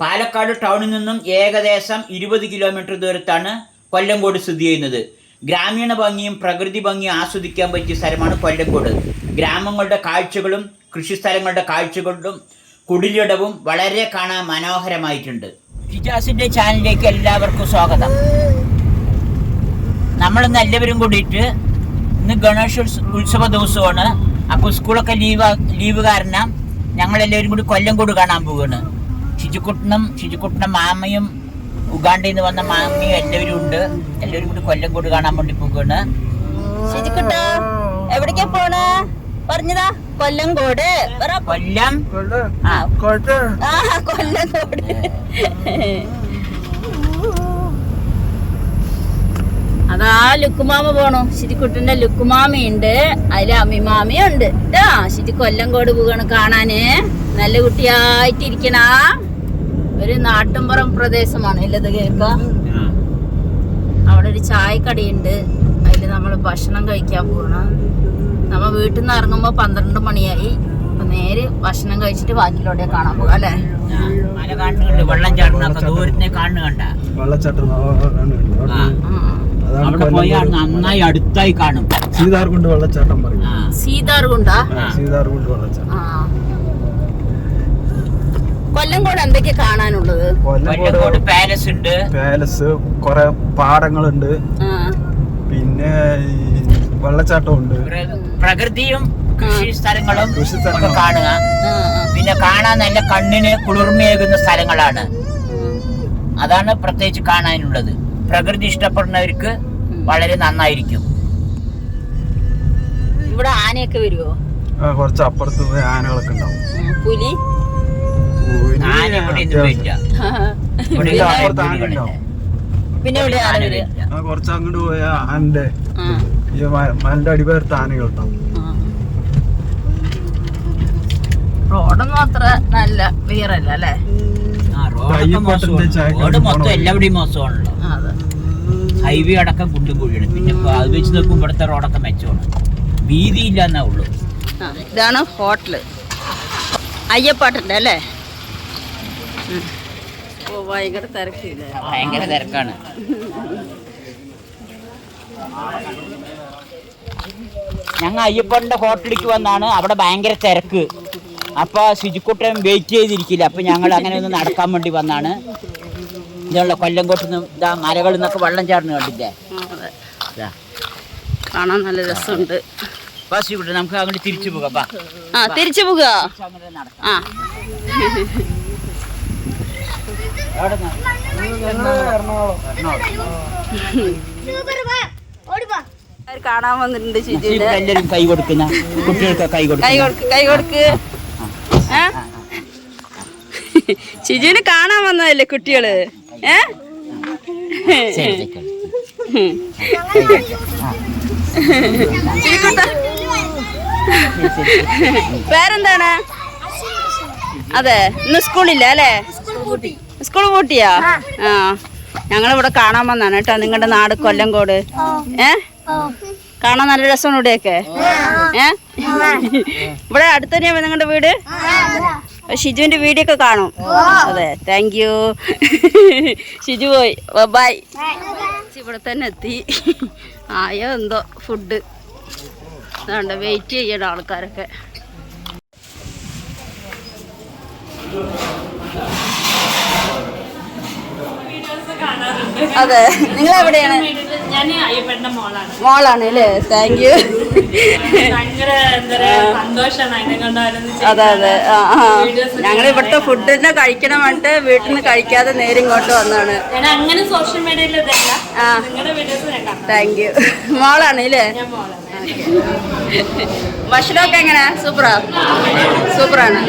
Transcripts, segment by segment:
പാലക്കാട് ടൗണിൽ നിന്നും ഏകദേശം 20 കിലോമീറ്റർ ദൂരത്താണ് കൊല്ലങ്കോട് സ്ഥിതി ചെയ്യുന്നത്. ഗ്രാമീണ ഭംഗിയും പ്രകൃതി ഭംഗിയും ആസ്വദിക്കാൻ പറ്റിയ സ്ഥലമാണ് കൊല്ലങ്കോട്. ഗ്രാമങ്ങളുടെ കാഴ്ചകളും കൃഷിസ്ഥലങ്ങളുടെ കാഴ്ചകളും കുടിലിടവും വളരെ കാണാൻ മനോഹരമായിട്ടുണ്ട്. ഷിജാസിൻ്റെ ചാനലിലേക്ക് എല്ലാവർക്കും സ്വാഗതം. നമ്മളിന്ന് എല്ലാവരും കൂടിയിട്ട് ഇന്ന് ഗണേശ ഉത്സവ ദിവസമാണ്. അപ്പോൾ സ്കൂളൊക്കെ ലീവ് കാരണം ഞങ്ങളെല്ലാവരും കൂടി കൊല്ലങ്കോട് കാണാൻ പോവുകയാണ്. ഷിജുക്കുട്ടനും മാമയും ഉഗാണ്ടയിൽ നിന്ന് വന്ന മാമിയും എല്ലാവരും ഉണ്ട്. എല്ലാവരും കൂടി കൊല്ലങ്കോട് കാണാൻ വേണ്ടി പോവുകയാണ്. ഷിജുക്കുട്ട എവിടേക്കാ പോണേ? പറഞ്ഞതാ കൊല്ലങ്കോട്. കൊല്ലങ്കോട്. അതാ ലുക്കുമാമ പോണു. ഷിജുക്കുട്ടന്റെ ലുക്കുമാമയുണ്ട്, അതില് അമ്മിമാമയും ഉണ്ട് കേട്ടാ. ഷിജു കൊല്ലങ്കോട് പോവാണ് കാണാന്. നല്ല കുട്ടിയായിട്ടിരിക്കണ ഒരു നാട്ടുംപുറം പ്രദേശമാണ് ഇല്ലത് കേൾക്ക. അവിടെ ഒരു ചായക്കടയുണ്ട്, അതിൽ നമ്മൾ ഭക്ഷണം കഴിക്കാൻ പോകണം. നമ്മ വീട്ടിൽ നിന്ന് ഇറങ്ങുമ്പോൾ 12 മണിയായി. അപ്പൊ നേരെ ഭക്ഷണം കഴിച്ചിട്ട് ബാക്കിയിലോടെ കാണാൻ പോകാം അല്ലേ. നന്നായി അടുത്തായി കാണും. സീതാർകുണ്ട് വെള്ളച്ചാട്ടം പറയും. സീതാർകുണ്ടാ? സീതാർകുണ്ട് വെള്ളച്ചാട്ടം. കൊല്ലങ്കോട് എന്തൊക്കെയാ കാണാനുള്ളത്? കൊല്ലങ്കോട് പാലസ് ഉണ്ട്. പാലസ്, കുറെ പാടങ്ങളുണ്ട്, പിന്നെ വെള്ളച്ചാട്ടം ഉണ്ട്, പ്രകൃതിയും കൃഷി സ്ഥലങ്ങളും കാണുക. പിന്നെ കാണാൻ നല്ല കണ്ണിന് കുളിർമയേകുന്ന സ്ഥലങ്ങളാണ്. അതാണ് പ്രത്യേകിച്ച് കാണാനുള്ളത്. പ്രകൃതി ഇഷ്ടപ്പെടുന്നവർക്ക് വളരെ നന്നായിരിക്കും. ഇവിടെ ആനയൊക്കെ വരുവോ? കുറച്ച് അപ്പുറത്ത് ആനകളൊക്കെ ഉണ്ടാവും. പുലി? ആന ഇവിടെ പിന്നെ കുറച്ച് അങ്ങോട്ട് പോയ ആനന്റെ ഈ മലന്റെ അടിവേർത്ത് ആനകൾ ഉണ്ടാവും. റോഡൊന്നും അത്ര നല്ല ക്ലിയർ അല്ല അല്ലേ? റോഡ് മൊത്തം എല്ലാവിടെയും മോശമാണല്ലോ. ഹൈവേ അടക്കം കുണ്ടും കുഴിയാണ്. പിന്നെ അത് വെച്ച് നോക്കുമ്പോൾ ഇവിടുത്തെ റോഡൊക്കെ മെച്ചമാണ്. വീതിയില്ല എന്നേ ഉള്ളൂ. ഇതാണ് ഹോട്ടല് അയ്യപ്പാട്ടുണ്ട് അല്ലേ? ഭയങ്കര തിരക്കില്ല. ഭയങ്കര തിരക്കാണ്. ഞങ്ങൾ അയ്യപ്പന്റെ ഹോട്ടലിലേക്ക് വന്നാണ്. അവിടെ ഭയങ്കര തിരക്ക്. അപ്പൊ ശുചിക്കുട്ടൻ വെയിറ്റ് ചെയ്തിരിക്കില്ല. അപ്പൊ ഞങ്ങൾ അങ്ങനെ ഒന്ന് നടക്കാൻ വേണ്ടി വന്നാണ്. ഇതുള്ള കൊല്ലങ്കോട്ട് ഇതാ മലകളിൽ നിന്നൊക്കെ വെള്ളം ചാടുന്ന കണ്ടില്ലേ? കാണാൻ നല്ല രസമുണ്ട്. നമുക്ക് അങ്ങോട്ട് തിരിച്ചു പോകാം. തിരിച്ചു പോകുക. കാണാൻ വന്നിട്ടുണ്ട്. എല്ലാവരും കൈ കൊടുക്കുന്ന കുട്ടികൾക്ക് കൈ കൊടുക്ക്. ഷിജുവിന് കാണാൻ വന്നതല്ലേ കുട്ടികള്? പേരെന്താണ്? അതെ, ഇന്ന് സ്കൂളില്ല അല്ലേ? സ്കൂൾ പൂട്ടിയാ? ഞങ്ങളിവിടെ കാണാൻ വന്നാണ് കേട്ടോ. നിങ്ങളുടെ നാട് കൊല്ലങ്കോട്. കാണാൻ നല്ല രസമാണ് ഇവിടെയൊക്കെ. ഇവിടെ അടുത്ത് തന്നെയാ നിങ്ങളുടെ വീട്? ഷിജുവിന്റെ വീഡിയോ ഒക്കെ കാണും. അതെ, താങ്ക് യു. ഷിജു പോയി, ബൈ. ഇവിടെ തന്നെ എത്തി. ആയോ എന്തോ ഫുഡ് അതുകൊണ്ട് വെയിറ്റ് ചെയ്യണം ആൾക്കാരൊക്കെ. അതെ, നിങ്ങൾ എവിടെയാണ്? മോളാണ് അല്ലേ? Thank you. അതെ അതെ. ഞങ്ങൾ ഇവിടുത്തെ ഫുഡിനെ കഴിക്കണം പറഞ്ഞിട്ട് വീട്ടിൽ നിന്ന് കഴിക്കാതെ നേരെ ഇങ്ങോട്ട് വന്നാണ്. Thank you. മോളാണ് അല്ലേ? ഭക്ഷണമൊക്കെ എങ്ങനെ? സൂപ്പറാണ്.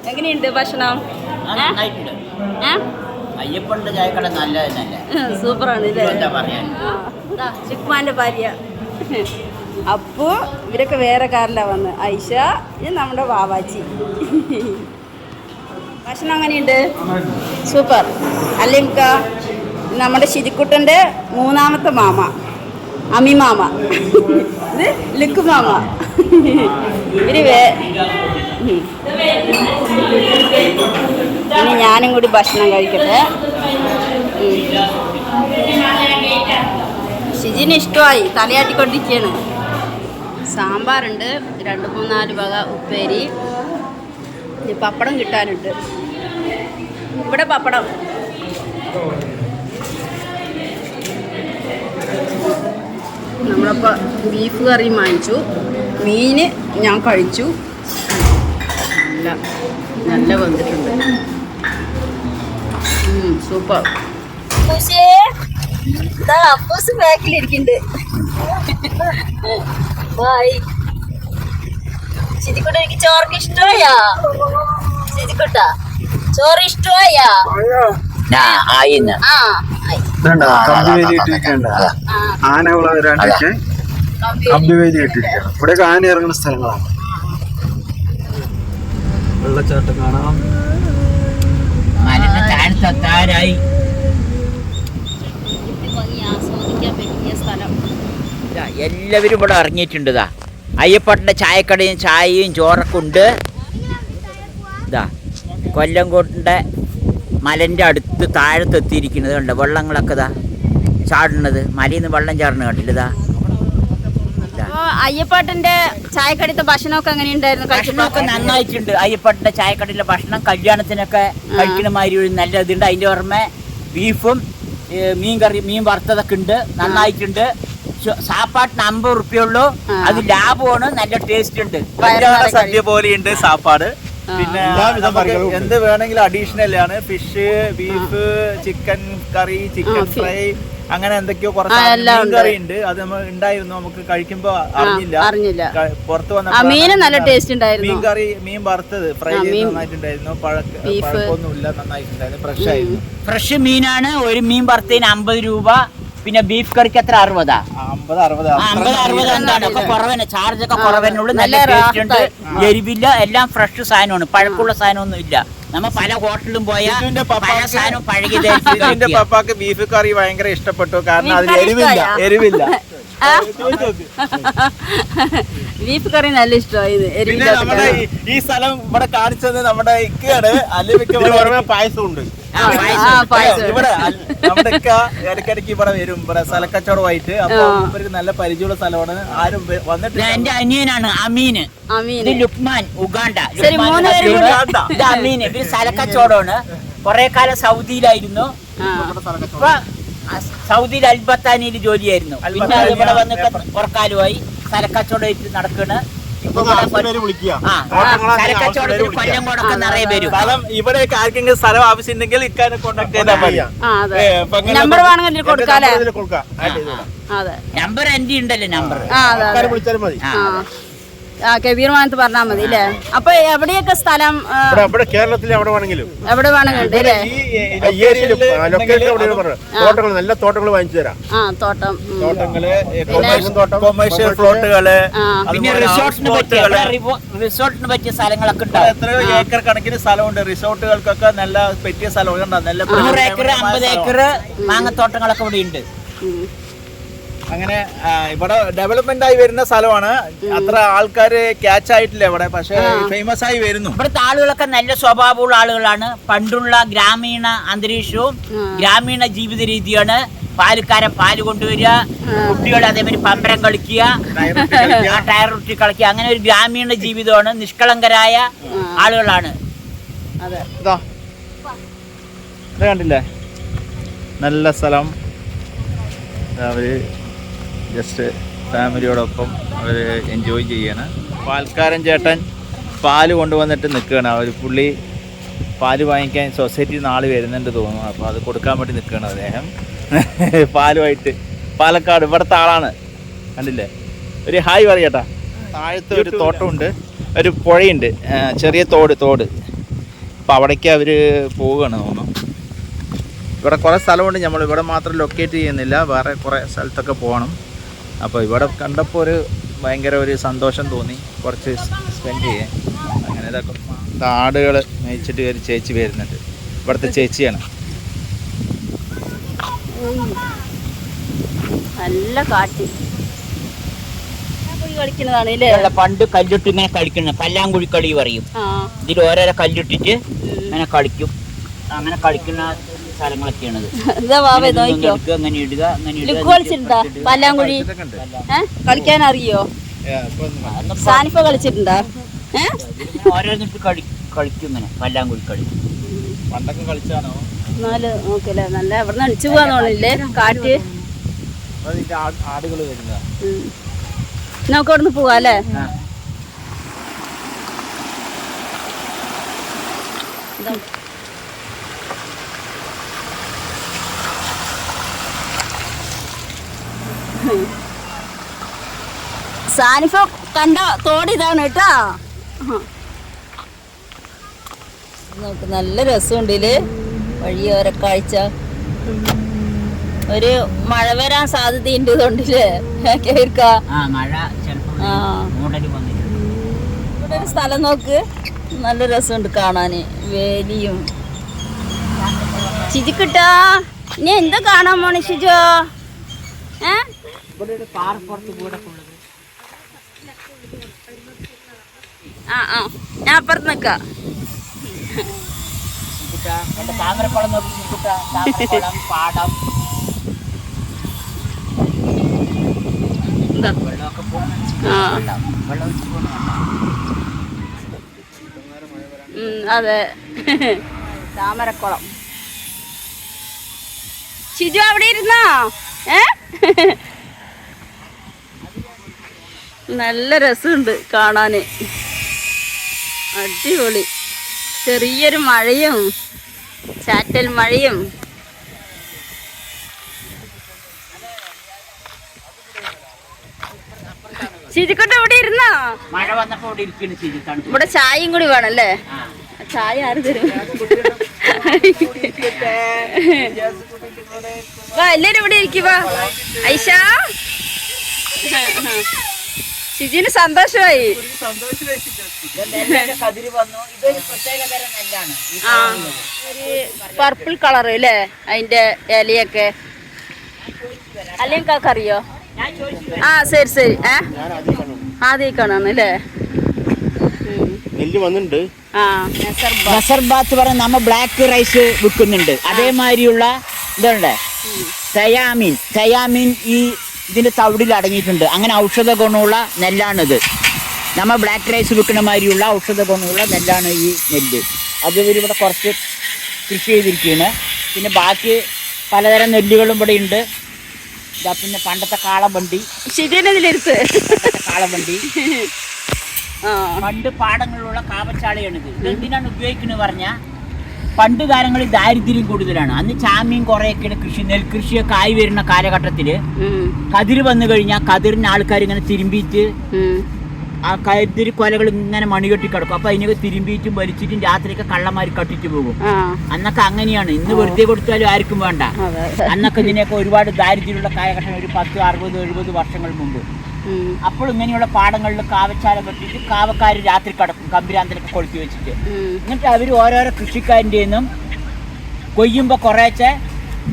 എങ്ങനെയുണ്ട് ഭക്ഷണം? അയ്യപ്പന്റെ ചായക്കട നല്ലതല്ല. സൂപ്പറാണ് ഇല്ലേ? ചിക്കുമാന്റെ ഭാര്യ അപ്പു. ഇവരൊക്കെ വേറെ കാറിലാണ് വന്ന്. ഐഷ, ഇത് നമ്മുടെ വാവാച്ചി. ഭക്ഷണം അങ്ങനെയുണ്ട്? സൂപ്പർ അല്ലേ? നമ്മുടെ ശിരിക്കുട്ടൻ്റെ മൂന്നാമത്തെ മാമ അമ്മി മാമ. ഇത് ലുക്കു മാമ. ഇനി ഇനി ഞാനും കൂടി ഭക്ഷണം കഴിക്കട്ടെ. ഷിജിന് ഇഷ്ടമായി, തലയാട്ടിക്കൊണ്ടിരിക്കുകയാണ്. സാമ്പാറുണ്ട്, 2-3-4 വക ഉപ്പേരി, പപ്പടം കിട്ടാനുണ്ട്. ഇവിടെ പപ്പടം. നമ്മളപ്പോൾ ബീഫ് കറി വാങ്ങിച്ചു, മീൻ ഞാൻ കഴിച്ചു. നല്ല വന്നിട്ടുണ്ട്. സൂപ്പർ. അപ്പൂസ് ബാക്കിലിരിക്കുന്നുണ്ട്. ബായ്. ശരിക്കൂട്ട എനിക്ക് ചോർക്ക് ഇഷ്ടമായാ? ശരിക്കൂട്ട ചോറ് ഇഷ്ടമായാ? ആനകളെ വരാണ്ടൊക്കെ കമ്പിവേലി ഇട്ടിരിക്കണം. ഇവിടെയൊക്കെ ആന ഇറങ്ങുന്ന സ്ഥലങ്ങളാണ്. വെള്ളച്ചാട്ടം കാണാം. താഴെത്താറായി ആസ്വദിക്കാൻ പറ്റിയ സ്ഥലം. എല്ലാവരും ഇവിടെ ഇറങ്ങിയിട്ടുണ്ട്. ഇതാ അയ്യപ്പാട്ടിൻ്റെ ചായക്കടയും ചായയും ചോറൊക്കെ ഉണ്ട്. ഇതാ കൊല്ലംകോട്ടിൻ്റെ മലൻ്റെ അടുത്ത് താഴത്തെത്തിയിരിക്കുന്നത് കണ്ട് വെള്ളങ്ങളൊക്കെ ഇതാ ചാടുന്നത്. മലയിൽ നിന്ന് വെള്ളം ചാടുന്നത് കണ്ടില്ല. ഇതാ അയ്യപ്പാട്ടിന്റെ ചായക്കടത്തെ ഭക്ഷണമൊക്കെ എങ്ങനെയുണ്ടായിരുന്നു? ഭക്ഷണമൊക്കെ നന്നായിട്ടുണ്ട്. അയ്യപ്പാട്ടിൻ്റെ ചായക്കടയിലെ ഭക്ഷണം കല്യാണത്തിനൊക്കെ കഴിക്കണ മാതിരി ഒരു നല്ല ഇതുണ്ട്. അതിൻ്റെ പുറമെ ബീഫും മീൻ കറി, മീൻ വറുത്തതൊക്കെ ഉണ്ട്, നന്നായിട്ടുണ്ട്. സാപ്പാട്ടിന് 50 റുപ്യുള്ളൂ. അത് ലാഭമാണ്, നല്ല ടേസ്റ്റ് ഉണ്ട്. സദ്യ പോലെയുണ്ട് സാപ്പാട്. പിന്നെ എന്ത് വേണമെങ്കിലും അഡീഷണൽ ആണ്. ഫിഷ്, ബീഫ്, ചിക്കൻ കറി, ചിക്കൻ ഫ്രൈ, അങ്ങനെ എന്തൊക്കെയോ കുറച്ച് കറി ഉണ്ട്. അത് നമ്മൾ ഉണ്ടായിരുന്നു, നമുക്ക് കഴിക്കുമ്പോ അറിഞ്ഞില്ല. പുറത്ത് വന്ന മീൻ നല്ല ടേസ്റ്റ് ഉണ്ടായിരുന്നു. മീൻ കറി, മീൻ വറുത്തത് ഫ്രൈ ചെയ്ത് നന്നായിട്ടുണ്ടായിരുന്നു. പഴക്കൊന്നുമില്ല, നന്നായിട്ടുണ്ടായിരുന്നു. ഫ്രഷ് ആയിരുന്നു. ഫ്രഷ് മീനാണ്. ഒരു മീൻ വറുത്തതിന് 50 രൂപ. പിന്നെ ബീഫ് കറിക്ക് എത്ര? 60. 50-60 എന്താണ് ഒക്കെ കുറവന്നെ. ചാർജ് ഒക്കെ കുറവന്നുള്ളൂ. നല്ല ടേസ്റ്റ് ഉണ്ട്, എരിവില്ല, എല്ലാം ഫ്രഷ് സാധനമാണ്, പഴക്കമുള്ള സാധനമൊന്നും ഇല്ല. നമ്മ പല ഹോട്ടലിലും പോയാൽ പല സാധനവും പഴകിയതായിരിക്കും. പപ്പാക്ക് ബീഫ് കറി ഭയങ്കര ഇഷ്ടപ്പെട്ടു, കാരണം അതിൽ എരിവില്ല. ബീഫ് കറി നല്ല ഇഷ്ടമായി. പിന്നെ നമ്മുടെ ഈ സ്ഥലം ഇവിടെ കാണിച്ചത് നമ്മുടെ ഇക്കയാണ്. അല്ലെങ്കിൽ പായസം ഉണ്ട് ഇവിടെ. നമ്മുടെ ഇക്ക ഇടയ്ക്കിടയ്ക്ക് ഇവിടെ വരും, ഇവിടെ സ്ഥലക്കച്ചവടമായിട്ട്. അപ്പൊ ഇവർക്ക് നല്ല പരിചയമുള്ള സ്ഥലമാണ്. ആരും വന്നിട്ട്. എന്റെ അനിയനാണ് അമീന്, ലുക്മാൻ, ഉഗാണ്ട. അമീന് ഇവര് സ്ഥലക്കച്ചവടമാണ്. കുറെ കാലം സൗദിയിലായിരുന്നു. ഇപ്പൊ സൗദിയിൽ അൽബത്താനിയിൽ ജോലിയായിരുന്നു. പിന്നെ ഇവിടെ വന്നിട്ട് കുറക്കാലുമായി സ്ഥലക്കച്ചവടമായിട്ട് നടക്കണ്. കൊല്ലംകോടൊക്കെ നിറയെ വരും. ഇവിടെയൊക്കെ ആർക്കെങ്കിലും സ്ഥലം ആവശ്യമുണ്ടെങ്കിൽ ഇക്കാരെ കോൺടാക്ട് ചെയ്താൽ മതി. നമ്പർ വേണമെങ്കിൽ കൊടുക്കാല്ലേ? നമ്പർ എന്റെ ഉണ്ടല്ലോ, നമ്പർ വിളിച്ചാലും മതി. കബീർ മാനത്ത് പറഞ്ഞാൽ മതി അല്ലേ? അപ്പൊ എവിടെയൊക്കെ സ്ഥലം? കേരളത്തിൽ എവിടെ വേണമെങ്കിലും തോട്ടങ്ങൾ, നല്ല തോട്ടങ്ങൾ വാങ്ങിച്ചു തരാം. തോട്ടങ്ങള്, കൊമേഴ്ഷ്യൽ പ്ലോട്ടുകള്, പിന്നെ റിസോർട്ടിന് പറ്റിയ സ്ഥലങ്ങളൊക്കെ ഉണ്ട്. എത്രയോ ഏക്കർ കണക്കിന് സ്ഥലമുണ്ട് റിസോർട്ടുകൾക്കൊക്കെ. നല്ല പറ്റിയ സ്ഥലം, നല്ല 100 ഏക്കർ 50 ഏക്കർ മാങ്ങത്തോട്ടങ്ങളൊക്കെ ഇവിടെ ഉണ്ട്. അങ്ങനെ ഇവിടെ ഡെവലപ്മെന്റ് ആയി വരുന്ന സ്ഥലമാണ്. അത്ര ആൾക്കാര് ക്യാച്ച് ആയിട്ടില്ല ഇവിടെ, പക്ഷെ ഫേമസ് ആയി വരുന്നു. ഇവിടുത്തെ ആളുകളൊക്കെ നല്ല സ്വഭാവമുള്ള ആളുകളാണ്. പണ്ടുള്ള ഗ്രാമീണ അന്തരീക്ഷവും ഗ്രാമീണ ജീവിത രീതിയാണ്. പാലുകാരൻ പാല് കൊണ്ടുവരിക, കുട്ടികൾ അതേമാതിരി പമ്പരം കളിക്കുക, ടയർ റൊട്ടി കളിക്കുക. അങ്ങനെ ഒരു ഗ്രാമീണ ജീവിതമാണ്. നിഷ്കളങ്കരായ ആളുകളാണ്. കണ്ടില്ലേ, നല്ല സ്ഥലം. അവര് ജസ്റ്റ് ഫാമിലിയോടൊപ്പം അവർ എൻജോയ് ചെയ്യാണ്. പാൽക്കാരൻ ചേട്ടൻ പാല് കൊണ്ടുവന്നിട്ട് നിൽക്കുകയാണ്. അവർ പുള്ളി പാല് വാങ്ങിക്കാൻ സൊസൈറ്റിയിൽ നിന്ന് ആൾ വരുന്നുണ്ട് തോന്നുന്നു. അപ്പോൾ അത് കൊടുക്കാൻ വേണ്ടി നിൽക്കുകയാണ് അദ്ദേഹം പാലുമായിട്ട്. പാലക്കാട് ഇവിടുത്തെ ആളാണ്. കണ്ടില്ലേ, ഒരു ഹായ് പറയട്ടാ. താഴത്ത് ഒരു തോട്ടമുണ്ട്, ഒരു പുഴയുണ്ട്, ചെറിയ തോട്. അപ്പോൾ അവിടേക്ക് അവർ പോവുകയാണ് തോന്നുന്നു. ഇവിടെ കുറേ സ്ഥലമുണ്ട്. നമ്മൾ ഇവിടെ മാത്രം ലൊക്കേറ്റ് ചെയ്യുന്നില്ല, വേറെ കുറേ സ്ഥലത്തൊക്കെ പോകണം. അപ്പോൾ ഇവിടെ കണ്ടപ്പോൾ ഭയങ്കര ഒരു സന്തോഷം തോന്നി, കുറച്ച് സ്പെൻഡ് ചെയ്യാൻ. അങ്ങനെ ഇതൊക്കെ ആടുകൾ മേയിച്ചിട്ട് ഒരു ചേച്ചി വരുന്നുണ്ട്. ഇവിടുത്തെ ചേച്ചിയാണ്. നല്ല കാറ്റ് പോയി കളിക്കുന്നതാണ് അല്ലേ? പണ്ട് കല്ലിട്ട് ഇങ്ങനെ കളിക്കുന്ന പല്ലാങ്കുഴി കളി പറയും. ഇതിൽ ഓരോരോ കല്ലിട്ടിട്ട് ഇങ്ങനെ കളിക്കും. അങ്ങനെ കളിക്കുന്ന സ്ഥലങ്ങളൊക്കെയാണത്. അങ്ങനെ ഇടുക, അങ്ങനെ കളിച്ചിട്ടുണ്ടോ പല്ലാങ്കുഴി? കളിക്കാൻ അറിയോ? സാനിഫ കളിച്ചിട്ടുണ്ടോ? ഓരോന്നിട്ട് കളിക്കും ഇങ്ങനെ പല്ലാങ്കുഴി കളി. പണ്ടൊക്കെ കളിച്ചാണോ? എന്നാല് നോക്കല്ലേ, നല്ല എവിടെ അടിച്ചു പോവാന്നോളില്ലേ കാറ്റ്. ആടുകൾ വരുന്ന നമുക്ക് അവിടെ നിന്ന് പോവാ അല്ലേ? സാനിഫ കണ്ട തോടിതാണ് കേട്ടാ. നമുക്ക് നല്ല രസമുണ്ട് ഇതില് വഴിയോര കാഴ്ച. ഒരു മഴ വരാൻ സാധ്യതയുണ്ട് ഇതുകൊണ്ടില്ലേ കേൾക്കാ. ഇവിടെ ഒരു സ്ഥലം നോക്ക്, നല്ല രസമുണ്ട് കാണാന്. വേലിയും ശിജിക്കിട്ടാ ഇനി എന്താ കാണാൻ പോണേ ശിജോ? ഞാൻ അപ്പുറത്ത് നിക്കാം. താമരക്കുളം താമരക്കുളം പാടം അതെ, താമരക്കുളം. ഷിജു അവിടെ ഇരുന്നോ? നല്ല രസമുണ്ട് കാണാന്, അടിപൊളി. ചെറിയൊരു മഴയും ചാറ്റൽ മഴയും. ശിജിക്കുട്ട ഇവിടെ ഇരുന്നോ? മഴ വന്നപ്പോ ഇവിടെ ചായയും കൂടി വേണല്ലേ? ചായ ആര് തരും? വാ എല്ലാരും ഇവിടെ ഇരിക്കുവാ. ഐഷ ശിജിന് സന്തോഷമായി. ഒരു പർപ്പിൾ കളറ് അല്ലേ അതിന്റെ ഇലയൊക്കെ? അല്ലെങ്കിൽ കാക്കറിയോ? ശരി ശരി. ആദ്യം കാണാണ് അല്ലേ? നസർബാത്ത് പറഞ്ഞ നമ്മ ബ്ലാക്ക് റൈസ് വിൽക്കുന്നുണ്ട്. അതേമാതിരിയുള്ള ഇതുണ്ട് തയാമീൻ ഈ ഇതിന്റെ തവിടിൽ അടങ്ങിയിട്ടുണ്ട്. അങ്ങനെ ഔഷധ ഗുണമുള്ള നെല്ലാണിത്. നമ്മ ബ്ലാക്ക് റൈസ് വിൽക്കുന്ന മാതിരിയുള്ള ഔഷധ ഗുണമുള്ള നെല്ലാണ് ഈ നെല്ല്. അത് ഇവരിവിടെ കുറച്ച് കൃഷി ചെയ്തിരിക്കുകയാണ്. പിന്നെ ബാക്കി പലതരം നെല്ലുകളും ഇവിടെ ഉണ്ട്. പിന്നെ പണ്ടത്തെ കാളവണ്ടി, കാളവണ്ടി പണ്ട് പാടങ്ങളിലുള്ള കാവച്ചാളയാണിത്. എന്തിനാണ് ഉപയോഗിക്കുന്നത് പറഞ്ഞാൽ പണ്ട് കാലങ്ങളിൽ ദാരിദ്ര്യം കൂടുതലാണ്. അന്ന് ചാമ്യം കുറേയൊക്കെയാണ് കൃഷി. നെൽകൃഷിയൊക്കെ ആയി വരുന്ന കാലഘട്ടത്തില് കതിര് വന്നു കഴിഞ്ഞാൽ കതിരിന് ആൾക്കാർ ഇങ്ങനെ തിരുമ്പിയിട്ട് ആ കതിര് കൊലകൾ ഇങ്ങനെ മണികെട്ടി കിടക്കും. അപ്പൊ അതിനൊക്കെ തിരുമ്പിയിട്ടും വലിച്ചിട്ടും രാത്രിയൊക്കെ കള്ളന്മാർ കട്ടിട്ട് പോകും. അന്നൊക്കെ അങ്ങനെയാണ്. ഇന്ന് വെറുതെ കൊടുത്താലും ആർക്കും വേണ്ട. അന്നൊക്കെ ഇതിനൊക്കെ ഒരുപാട് ദാരിദ്ര്യമുള്ള കാലഘട്ടം, ഒരു 10, 60, 70 വർഷങ്ങൾ മുമ്പ്. അപ്പോൾ ഇങ്ങനെയുള്ള പാടങ്ങളിൽ കാവച്ചാല കെട്ടിട്ട് കാവക്കാർ രാത്രി കിടക്കും, കമ്പിരാന്തരൊക്കെ കൊളുത്തി വെച്ചിട്ട്. എന്നിട്ട് അവർ ഓരോരോ കൃഷിക്കാരൻ്റെ നിന്നും കൊയ്യുമ്പോ കുറേശ്ശെ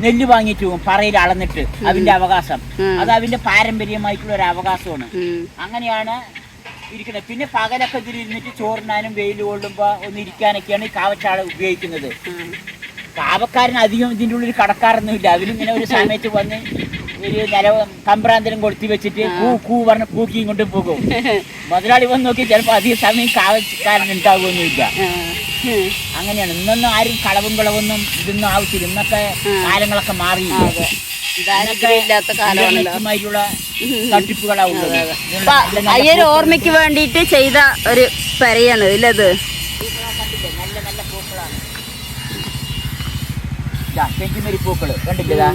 നെല്ല് വാങ്ങിച്ചു പോകും, പറയിൽ അളന്നിട്ട്. അതിന്റെ അവകാശം അത് അതിന്റെ പാരമ്പര്യമായിട്ടുള്ള ഒരു അവകാശമാണ്. അങ്ങനെയാണ് ഇരിക്കുന്നത്. പിന്നെ പകലൊക്കെ ഇതിൽ ഇരുന്നിട്ട് ചോറിനാനും വെയിൽ കൊള്ളുമ്പോ ഒന്ന് ഇരിക്കാനൊക്കെയാണ് ഈ കാവച്ചാള ഉപയോഗിക്കുന്നത്. കാവക്കാരന് അധികം ഇതിൻ്റെ ഉള്ളിൽ കടക്കാറൊന്നുമില്ല. അവരിങ്ങനെ ഒരു സമയത്ത് വന്ന് ഒരു കമ്പ്രാന്തരം കൊളുത്തി വെച്ചിട്ട് കൂ പറഞ്ഞ് പൂക്കിയും കൊണ്ട് പോകും. മുതലാളി വന്ന് നോക്കി ചിലപ്പോൾ അധികം സമയം കാവക്കാരൻ ഉണ്ടാകുമൊന്നുമില്ല. അങ്ങനെയാണ്. ഇന്നൊന്നും ആരും കളവും കളവൊന്നും ഇതൊന്നും ആവശ്യമില്ല. ഇന്നൊക്കെ കാലങ്ങളൊക്കെ മാറി. അയ്യൊരു ഓർമ്മയ്ക്ക് വേണ്ടിയിട്ട് ചെയ്ത ഒരു പെരയാണ് ഇല്ലത്. നല്ല നല്ല പൂക്കളാണ്. ചെന്റിമരി പൂക്കള് കണ്ടില്ലതാ?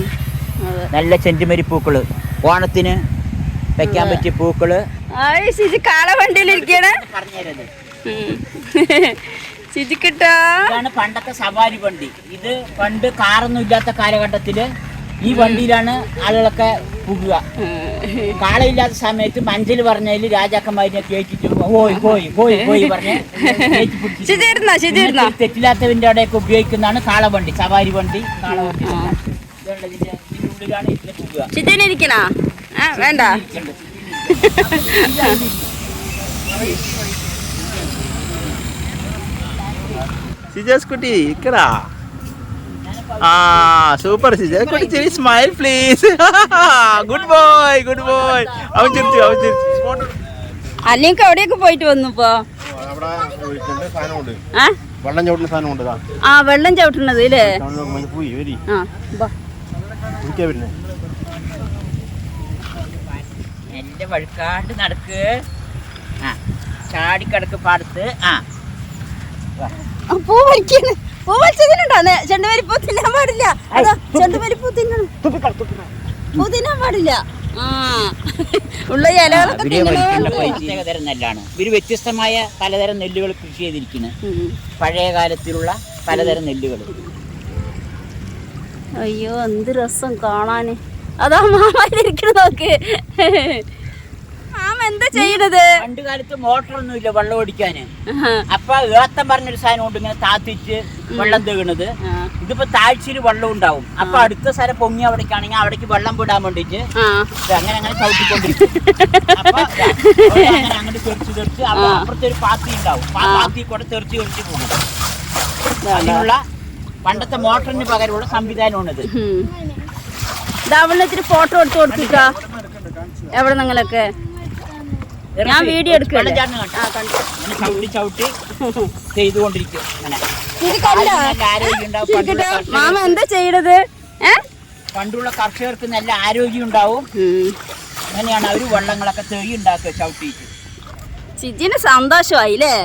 നല്ല ചെന്റിമരി പൂക്കള്, ഓണത്തിന് വെക്കാൻ പറ്റിയ പൂക്കള്. കാളവണ്ടിയിലിരിക്കണേ ഇതാണ് പണ്ടത്തെ സവാരി വണ്ടി. ഇത് പണ്ട് കാറൊന്നും ഇല്ലാത്ത കാലഘട്ടത്തില് ഈ വണ്ടിയിലാണ് ആളുകളൊക്കെ പോകുക. കാളയില്ലാത്ത സമയത്ത് മഞ്ചൽ പറഞ്ഞതിൽ രാജാക്കന്മാരിനെ കയറ്റിട്ട് പോയി പറഞ്ഞ് തെറ്റില്ലാത്തവന്റെ അവിടെയൊക്കെ ഉപയോഗിക്കുന്നതാണ് കാളവണ്ടി, സവാരി വണ്ടി, കാളവണ്ടി. ഇടുകയാണ് ഇതിൽ പോവുക. ചിറ്റയിലിരിക്കണ വേണ്ട. സിജാസ് കുട്ടി ഇക്കടാ. ആ സൂപ്പർ സിജാസ് കുട്ടി ചെറിയ smile please. Good boy good boy. അവൻ ചിരിച്ചു. അല്ലെങ്കിൽ എവിടെയൊക്കെ പോയിട്ട് വന്നു ഇപ്പൊ? വെള്ളം ചവിട്ടുന്ന സാധനമുണ്ട്. ആ വെള്ളം ചവിട്ടുന്നത് ഇല്ലേ? എന്റെ വഴുക്കാണ്ട് നടക്ക്. ആ ചാടിക്കടക്ക് പാടത്ത്. ആ പൂ വലിക്കാണ്. പൂ വലിച്ചതിനുണ്ടാന്ന്. ചെണ്ടുമല്ലിപ്പൂ തിന്നാൻ പാടില്ല. അതാ ചെണ്ടുമല്ലിപ്പൂ തിന്നണം. പൂ തിന്നാൻ പാടില്ല. ആ ഉള്ള ഇലകളൊക്കെ പ്രത്യേകതരം നെല്ലാണ്. ഇവര് വ്യത്യസ്തമായ പലതരം നെല്ലുകൾ കൃഷി ചെയ്തിരിക്കുന്നത്. പഴയ കാലത്തിലുള്ള പലതരം നെല്ലുകൾ. അയ്യോ എന്ത് രസം കാണാന്. അതാ മാമാരിക്കണ നോക്ക്. മാമ എന്താ ചെയ്യണത്? പണ്ട് കാലത്ത് മോട്ടറൊന്നും ഇല്ല വെള്ളം ഓടിക്കാന്. അപ്പൊ ഏത്തം പറഞ്ഞൊരു സാധനം കൊണ്ട് ഇങ്ങനെ താത്തിച്ച് വെള്ളം തേകണത്. ഇതിപ്പോ താഴ്ചയിൽ വെള്ളം ഉണ്ടാവും. അപ്പൊ അടുത്ത സ്ഥലം പൊങ്ങി അവിടേക്കാണെങ്കിൽ അവിടേക്ക് വെള്ളം വിടാൻ വേണ്ടിട്ട് അങ്ങനെ അങ്ങനെ ചവിട്ടിക്കൊണ്ടിരിക്കും. അപ്പൊ അങ്ങനെ അങ്ങോട്ട് തെറിച്ച് അപ്പുറത്തെ ഒരു പാത്തി ഉണ്ടാവും. ആ പാത്തി കൂടെ തെറിച്ച് പോകും. അതിനുള്ള പണ്ടത്തെ മോട്ടറിന് പകരമുള്ള സംവിധാനമാണിത്. ഇതാവുന്ന ഫോട്ടോ എടുത്ത് കൊടുക്ക. എവിടെ നിങ്ങളൊക്കെ? ഞാൻ വീഡിയോ എടുക്കട്ടെ. ചവിട്ടി ചവിട്ടി ചെയ്തുകൊണ്ടിരിക്കും. മാമ എന്താ ചെയ്യണത്? പണ്ടുള്ള കർഷകർക്ക് നല്ല ആരോഗ്യം ഉണ്ടാവും. അങ്ങനെയാണ് അവര് വെള്ളങ്ങളൊക്കെ തെളി ഉണ്ടാക്കുക ചവിട്ടിയിട്ട്. ചിജിന് സന്തോഷമായില്ലേ?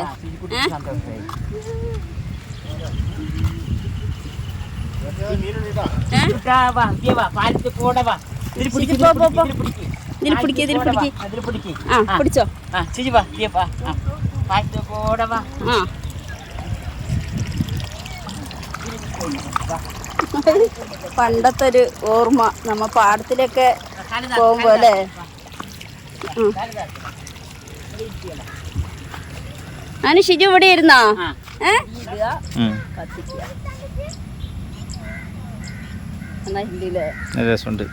പാലത്ത് കൂടെ വാ. പിടിച്ചോ. പാലത്ത് കൂടെ വാ. പണ്ടത്തെ ഒരു ഓർമ്മ നമ്മ പാടത്തിലൊക്കെ പോകുമ്പോ അല്ലേ? ഞാന് ഷിജു ഇവിടെ ഇരുന്നാ രസമുണ്ട്.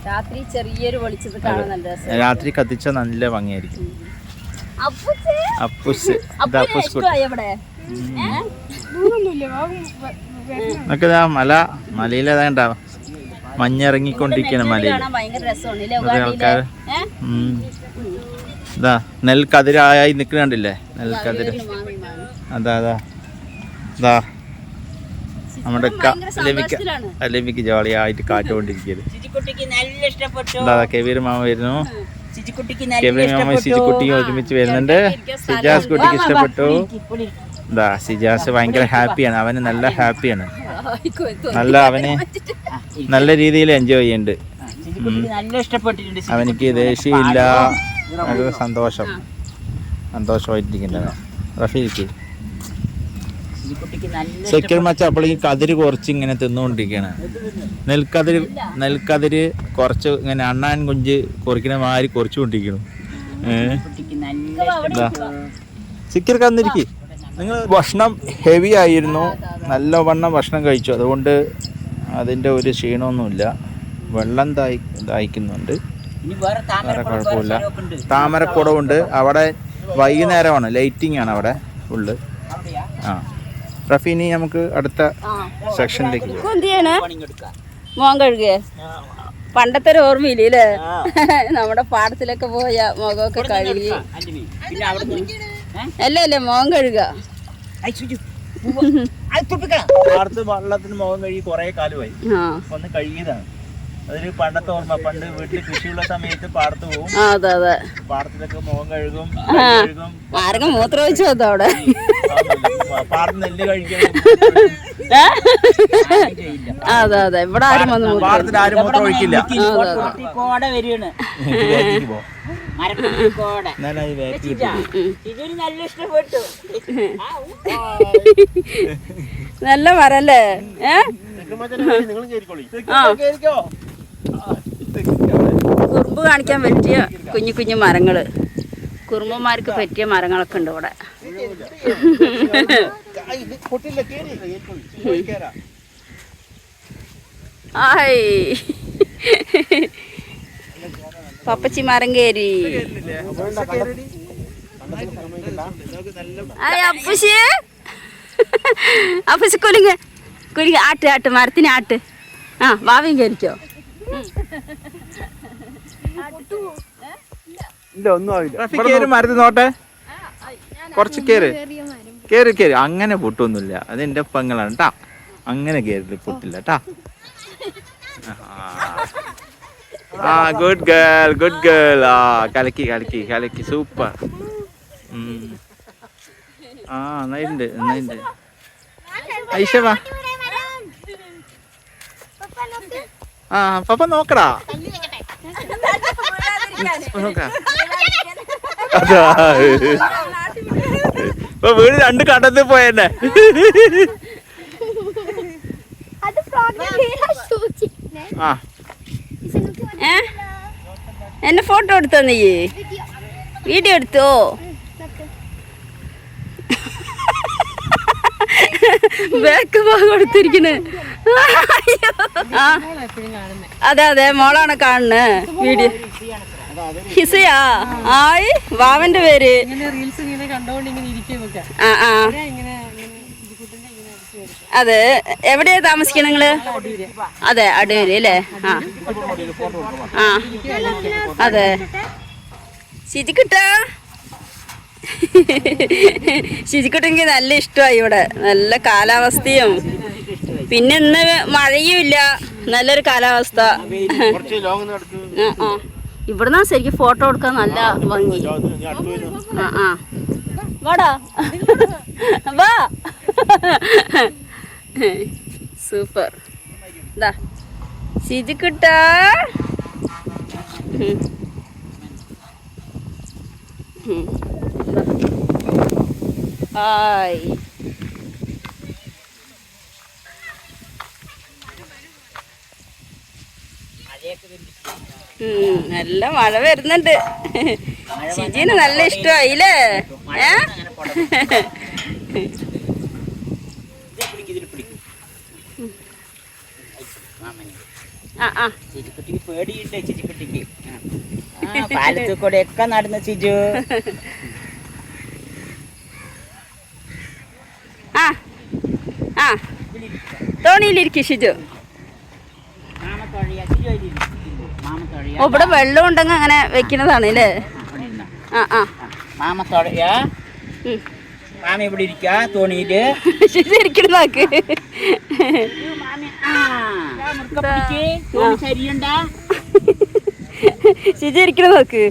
രാത്രി ചെറിയൊരു വെളിച്ചത് കാണാൻ നല്ല രസം. രാത്രി കത്തിച്ച നല്ല ഭംഗിയായിരിക്കും. അപ്പൂസ് മലയിലേതാണ്ട മഞ്ഞിറങ്ങിക്കൊണ്ടിരിക്കുന്ന മലയിൽ ആൾക്കാർ ഇതാ നെൽക്കതിരായി നിൽക്കുന്നുണ്ടില്ലേ? നെൽക്കതിര് അതാ അതാ ഇതാ നമ്മുടെ ലമിക്ക് ജോളിയായിട്ട് കാറ്റുകൊണ്ടിരിക്കുന്നത്. കെബീർ മാമ വരുന്നു. കെബീർ മാമ സിജിക്കുട്ടിയും ഒരുമിച്ച് വരുന്നുണ്ട്. സിജാസ് കുട്ടിക്ക് ഇഷ്ടപ്പെട്ടു. ഇതാ സിജാസ് ഭയങ്കര ഹാപ്പിയാണ്. അവന് നല്ല ഹാപ്പിയാണ്. അവന് നല്ല രീതിയിൽ എൻജോയ് ചെയ്യുന്നുണ്ട്. അവനിക്ക് ദേഷ്യമില്ല. നല്ല സന്തോഷമായിട്ടിരിക്കുന്നത്. റഫീക്ക് സെക്യൂർ മച്ച അപ്പോഴേക്കും കതിര് കുറച്ച് ഇങ്ങനെ തിന്നുകൊണ്ടിരിക്കുകയാണ്. നെൽക്കതിര് കുറച്ച് ഇങ്ങനെ അണ്ണാൻ കുഞ്ച് കുറയ്ക്കുന്ന മാതിരി കുറച്ചുകൊണ്ടിരിക്കണം. സിക്കർ കന്നിരിക്കും. നിങ്ങൾ ഭക്ഷണം ഹെവി ആയിരുന്നു. നല്ലവണ്ണം ഭക്ഷണം കഴിച്ചു. അതുകൊണ്ട് അതിൻ്റെ ഒരു ക്ഷീണമൊന്നുമില്ല. വെള്ളം ദാഹിക്കുന്നുണ്ട്. വേറെ കുഴപ്പമില്ല. താമരക്കുടവുണ്ട്. അവിടെ വൈകുന്നേരമാണ്, ലൈറ്റിംഗ് ആണ് അവിടെ ഫുള്ള്. ആ റഫീനി നമുക്ക് അടുത്ത സെക്ഷനിലേക്ക് മോൻ കഴുകേ. പണ്ടത്തെ ഒരു ഓർമ്മയില്ലേ? നമ്മുടെ പാടത്തിലൊക്കെ പോയ മുഖമൊക്കെ കഴുകി. അല്ലേ മോൻ കഴുക. പാടത്ത് വെള്ളത്തിന് മുഖം കഴുകി കുറെ കാലമായി. ഒന്ന് കഴുകിയതാണ്. അതൊരു പണ്ടത്തെ ഓർമ്മ. പണ്ട് വീട്ടിൽ കൃഷിയുള്ള സമയത്ത് പാടത്ത് പോകും. പാടത്തിലൊക്കെ മുഖം കഴുകും. ആരെങ്കിലും മൂത്രം ഒഴിച്ചു വന്നോ അവിടെ? പാടത്ത് നെല്ല് കഴിക്കാൻ അതെ ഇവിടെ ആരും വന്നു. പാടത്തിൽ ആരും മൂത്രം ഒഴിക്കില്ല. നല്ല മരല്ലേ? കുറുമ്പ് കാണിക്കാൻ പറ്റിയ കുഞ്ഞു കുഞ്ഞു മരങ്ങള്, കുറുമ്പന്മാർക്ക് പറ്റിയ മരങ്ങളൊക്കെ ഉണ്ട് ഇവിടെ. ആയ് പപ്പച്ചി മരം കയറി അപ്പുശി അപ്പുശി കുലുങ്ങ് കുലുങ്ങ് ആട്ട് മരത്തിന് ആട്ട് ആ വാവയും കയറിക്കോ ഇല്ല ഒന്നും ആവില്ല കേറി മരത്തിൽ നോട്ടെ കുറച്ച് കേറി അങ്ങനെ പൊട്ടൊന്നുമില്ല അത് എന്റെ പെങ്ങളാണ് കേട്ടാ അങ്ങനെ കേറി പൊട്ടില്ല കേട്ടാ ആ ഗുഡ് ഗേൾ ആ കലക്കി സൂപ്പർ ആ നന്നായിട്ടുണ്ട് ഐഷ വാ ആ പപ്പ നോക്കടാ അതാ ഇപ്പൊ വീട് 2 കണ്ടത്തിൽ പോയെന്നെ ആ എന്നെ ഫോട്ടോ എടുത്തോ നീ വീഡിയോ എടുത്തോ ബാക്ക് ഭാഗം എടുത്തിരിക്കണ് അതെ മോളാണ് കാണുന്നത് വീഡിയോ ഹിസയാ ആയി വാവന്റെ പേര് ആ അതെ എവിടെയാ താമസിക്കണ നിങ്ങള് അതെ അടൂര് അല്ലേ ആ അതെ ശിജിക്കുട്ടെനിക്ക് നല്ല ഇഷ്ടമായി ഇവിടെ നല്ല കാലാവസ്ഥയും പിന്നെ ഇന്ന് മഴയും ഇല്ല നല്ലൊരു കാലാവസ്ഥ ഇവിടുന്ന് ശരിക്കും ഫോട്ടോ എടുക്കാൻ നല്ല ഭംഗി ആ വാടാ വാ സൂപ്പർ ഇതാ ശിജിക്കുട്ട ഹായ് നല്ല മഴ വരുന്നുണ്ട് ഷിജിന് നല്ല ഇഷ്ടമായില്ലേ ചിജിക്കുട്ടിക്ക് പേടിയുണ്ട് ചിജിക്കുട്ടിക്ക് പാലത്തിൽ കൂടെ ഒക്കെ നടന്ന ചിജു തോണിയിലിരിക്കും ഷിജു ഇവിടെ വെള്ളം ഉണ്ടെങ്കിൽ അങ്ങനെ വെക്കുന്നതാണ് അല്ലേ മാമത്തോടയാ മാമ ഇവിടെ ഇരിക്കാ തോണിയില് ശരിക്കും നോക്ക് ശിജി ഇരിക്കണ നോക്ക്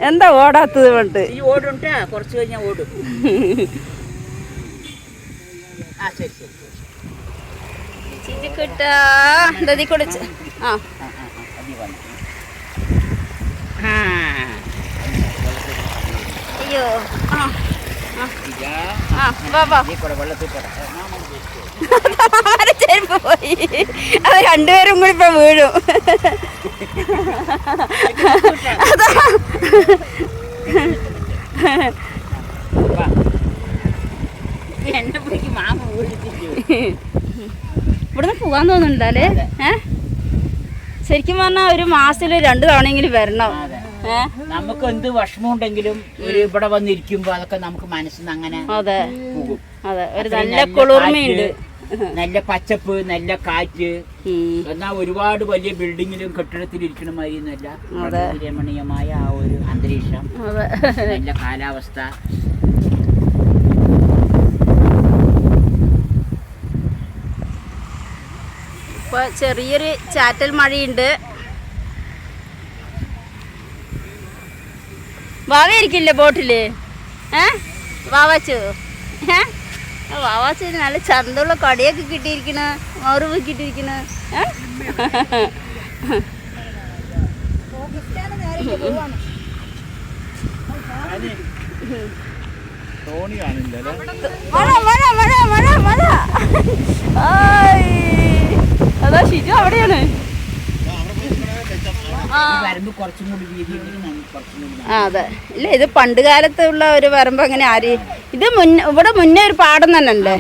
എന്താ ഓടാത്തത് കൊണ്ട് ഓടുണ്ട് കുറച്ച് കഴിഞ്ഞാൽ ഓടും ശിജിക്കുട്ടാ കുടിച്ച് ആ അയ്യോ ചെരുപ്പ് പോയി അത് രണ്ടുപേരും കൂടി ഇപ്പൊ വീഴും ഇവിടുന്ന് പോകാൻ തോന്നുന്നുണ്ടല്ലേ ശരിക്കും പറഞ്ഞാൽ ഒരു മാസത്തിൽ 2 തവണയെങ്കിലും വരണം നമുക്ക് എന്ത് വിഷമമുണ്ടെങ്കിലും ഒരു ഇവിടെ വന്നിരിക്കുമ്പോ അതൊക്കെ നമുക്ക് മനസ്സിന് അങ്ങനെ പോകും അതെ ഒരു നല്ല കുളിർമയുണ്ട് നല്ല പച്ചപ്പ് നല്ല കാറ്റ് എന്നാ ഒരുപാട് വലിയ ബിൽഡിങ്ങിലും കെട്ടിടത്തിലും ഇരിക്കണ മാതിരി നല്ല രമണീയമായ ആ ഒരു അന്തരീക്ഷം നല്ല കാലാവസ്ഥ ഇപ്പൊ ചെറിയൊരു ചാറ്റൽ മഴയുണ്ട് വാവയിരിക്കില്ലേ ബോട്ടില് വാവാച്ചു വാവാച്ചു നല്ല ചന്തമുള്ള കടിയൊക്കെ കിട്ടിയിരിക്കണ മറുവ് കിട്ടിയിരിക്കണ അതാ ഷിജു അവിടെയാണ് അതെ ഇല്ല ഇത് പണ്ട് കാലത്തുള്ള ഒരു വരമ്പ് അങ്ങനെ ആര് ഇത് ഇവിടെ മുന്നേ ഒരു പാടം തന്നെ അല്ലേ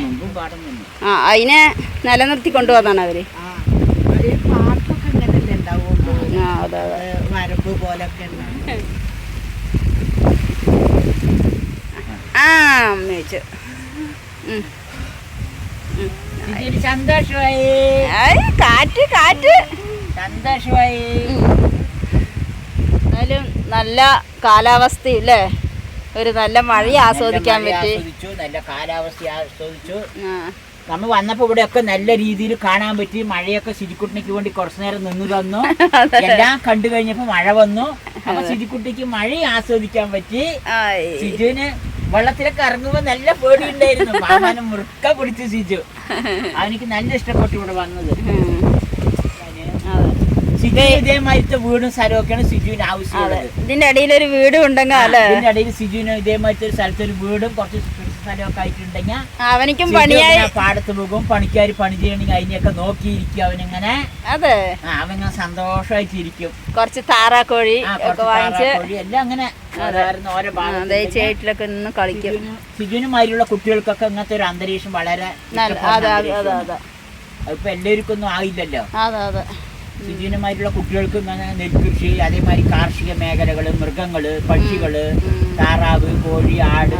അതിനെ നിലനിർത്തി കൊണ്ടുപോകുന്നതാണ് അവര് അതെ വരമ്പ് പോലൊക്കെ ആ അമ്മ വെച്ചു. സന്തോഷമായി കാറ്റ് കാറ്റ് സന്തോഷമായി. എന്നാലും നല്ല കാലാവസ്ഥയില്ലേ, ഒരു നല്ല മഴ ആസ്വദിക്കാൻ പറ്റി. നല്ല കാലാവസ്ഥ ആസ്വദിച്ചു. ആ നമ്മൾ വന്നപ്പോ ഇവിടെയൊക്കെ നല്ല രീതിയിൽ കാണാൻ പറ്റി. മഴയൊക്കെ സിജിക്കുട്ടിക്ക് വേണ്ടി കുറച്ചു നേരം നിന്ന് തന്നു. എല്ലാം കണ്ടു കഴിഞ്ഞപ്പോ മഴ വന്നു. അപ്പൊ സിജിക്കുട്ടിക്ക് മഴ ആസ്വദിക്കാൻ പറ്റി. സിജുവിന് വെള്ളത്തിലൊക്കെ ഇറങ്ങുമ്പോ നല്ല പേടിയുണ്ടായിരുന്നു. മാമാനെ മുറുക്ക പിടിച്ചു സിജു. അവനിക്ക് നല്ല ഇഷ്ടപ്പെട്ടു ഇവിടെ വന്നത്. സിജു ഇതേമാതിരത്തെ വീടും സ്ഥലമൊക്കെയാണ് സിജുവിന് ആവശ്യമുള്ളത്. ഇതിന്റെ ഇടയിൽ ഒരു വീടും ഉണ്ടെങ്കിൽ അല്ലേ, ഇതിന്റെ ഇടയിൽ സിജുവിന് ഇതേമാതിരത്തെ ഒരു സ്ഥലത്ത് ഒരു വീടും കുറച്ച് സ്ഥലമൊക്കെ ആയിട്ടുണ്ടെങ്കിൽ അവനിക്കും പണിയായി പാടത്ത് പോകും. പണിക്കാർ പണി ചെയ്യണമെങ്കിൽ അതിനെയൊക്കെ നോക്കിയിരിക്കും അവനിങ്ങനെ. അതെ, അവനിങ്ങനെ സന്തോഷമായിട്ടിരിക്കും. കുറച്ച് താറാക്കോഴി ഒക്കെ വാങ്ങിച്ച് എല്ലാം അങ്ങനെ ഓരോ ചേട്ടിലൊക്കെ നിന്ന് കളിക്കും. സിജുനുമാരിയുള്ള കുട്ടികൾക്കൊക്കെ ഇങ്ങനത്തെ ഒരു അന്തരീക്ഷം വളരെ ഇപ്പൊ എല്ലാവർക്കും ഒന്നും ആയില്ലല്ലോ. അതെ സിജുനുമാരിയുള്ള കുട്ടികൾക്ക് ഇങ്ങനെ നെൽകൃഷി, അതേമാതിരി കാർഷിക മേഖലകള്, മൃഗങ്ങള്, പക്ഷികള്, താറാവ്, കോഴി, ആട്,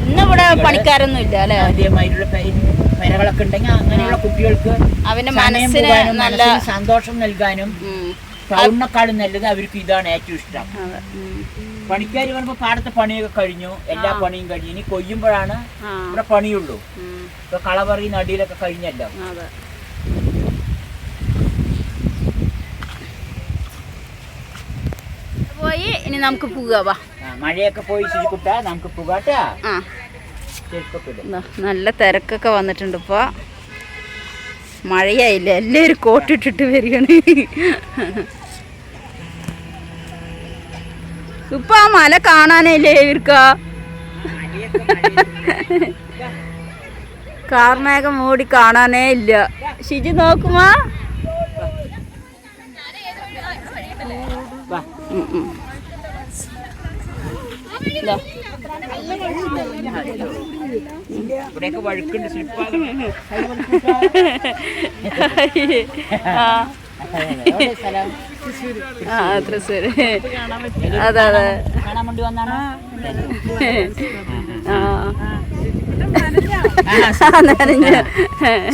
ഇന്നിവിടെ പണിക്കാരൊന്നും ഇല്ല അല്ലെ. അതേമാതിരിയുള്ള പെരകളൊക്കെ ഉണ്ടെങ്കിൽ അങ്ങനെയുള്ള കുട്ടികൾക്ക് അവന്റെ മനസ്സിന് നല്ല സന്തോഷം നൽകാനും ടൗണിനെക്കാളും നല്ലത് അവർക്ക് ഇതാണ് ഏറ്റവും ഇഷ്ടം. പണിക്കാർ വരുമ്പോ പാടത്തെ പണിയൊക്കെ കഴിഞ്ഞു, എല്ലാ പണിയും കഴിഞ്ഞു. ഇനി കൊയ്യുമ്പോഴാണ് ഇവിടെ പണിയുള്ളൂ. ഇപ്പൊ കളപറി നടിയിലൊക്കെ കഴിഞ്ഞല്ലോ. പോയി ഇനി നമുക്ക് പോകാ. മഴയൊക്കെ പോയി ശരിക്കുട്ട നമുക്ക് പോകാട്ടാ. നല്ല തിരക്കൊക്കെ വന്നിട്ടുണ്ട്. ഇപ്പൊ മഴയായില്ല, എല്ലാവരും കോട്ടിട്ടിട്ട് വരികയാണ്. ഇപ്പൊ ആ മല കാണാനല്ലേ ഇവർക്ക. കാർമേഘം മൂടി കാണാനേ ഇല്ല. ഷിജു നോക്കുമാ. ഇവിടെയൊക്കെ വഴുക്കുണ്ട്. തൃശ്ശൂര്. അതെ അതെ കാണാൻ വേണ്ടി വന്നാണ്.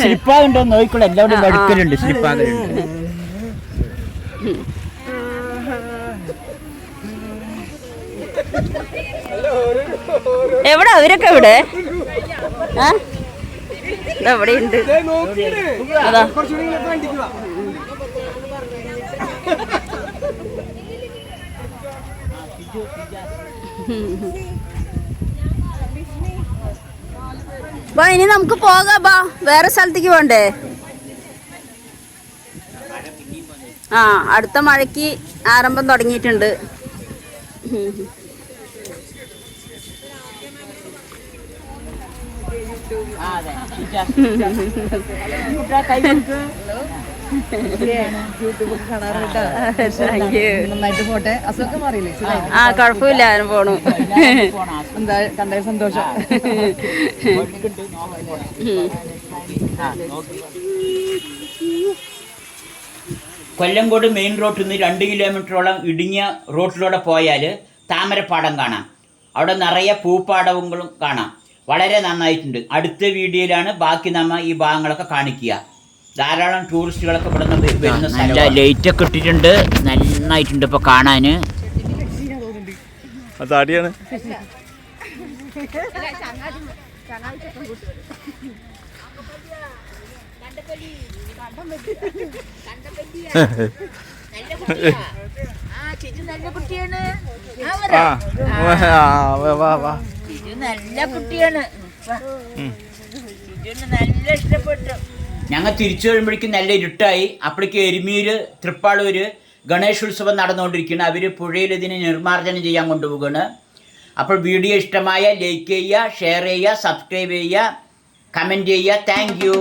സ്ലിപ്പാകുണ്ടോ നോക്കിക്കോളൂ. എല്ലാവരും വഴുക്കലുണ്ട്, സ്ലിപ്പാകലുണ്ട്. എവിടെ അവരൊക്കെ എവിടെ? എവിടെ ഉണ്ട്? അതാ ബാ, ഇനി നമുക്ക് പോകാം. ബാ, വേറെ സ്ഥലത്തേക്ക് പോണ്ടേ? ആ, അടുത്ത മഴയ്ക്ക് ആരംഭം തുടങ്ങിയിട്ടുണ്ട്. നന്നായിട്ട് പോട്ടെ. അസുഖം മാറിയില്ലേ? ആ, കുഴപ്പമില്ല, ആരും പോണു. എന്താ കണ്ട സന്തോഷം. കൊല്ലങ്കോട് മെയിൻ റോഡിൽ നിന്ന് 2 കിലോമീറ്ററോളം ഇടുങ്ങിയ റോഡിലൂടെ പോയാൽ താമരപ്പാടം കാണാം. അവിടെ നിറയെ പൂപ്പാടങ്ങളും കാണാം. വളരെ നന്നായിട്ടുണ്ട്. അടുത്ത വീഡിയോയിലാണ് ബാക്കി നമ്മ ഈ ഭാഗങ്ങളൊക്കെ കാണിക്കുക. ധാരാളം ടൂറിസ്റ്റുകളൊക്കെ ഇവിടെ നിന്ന് വരുന്ന നല്ല ലൈറ്റൊക്കെ ഇട്ടിട്ടുണ്ട്. നന്നായിട്ടുണ്ട് ഇപ്പോൾ കാണാൻ. താടിയാണ്. നല്ല കുട്ടിയാണ്. നല്ല ഇഷ്ടപ്പെട്ടു. ഞങ്ങൾ തിരിച്ചു വരുമ്പോഴേക്കും നല്ല ഇരുട്ടായി. അപ്പോഴേക്ക് എരുമീര്, തൃപ്പാളൂര് ഗണേശോത്സവം നടന്നുകൊണ്ടിരിക്കുകയാണ്. അവർ പുഴയിൽ ഇതിനെ നിർമ്മാർജ്ജനം ചെയ്യാൻ കൊണ്ടുപോവുകയാണ്. അപ്പോൾ വീഡിയോ ഇഷ്ടമായ ലൈക്ക് ചെയ്യുക, ഷെയർ ചെയ്യുക, സബ്സ്ക്രൈബ് ചെയ്യുക, കമൻറ്റ് ചെയ്യുക. Thank you.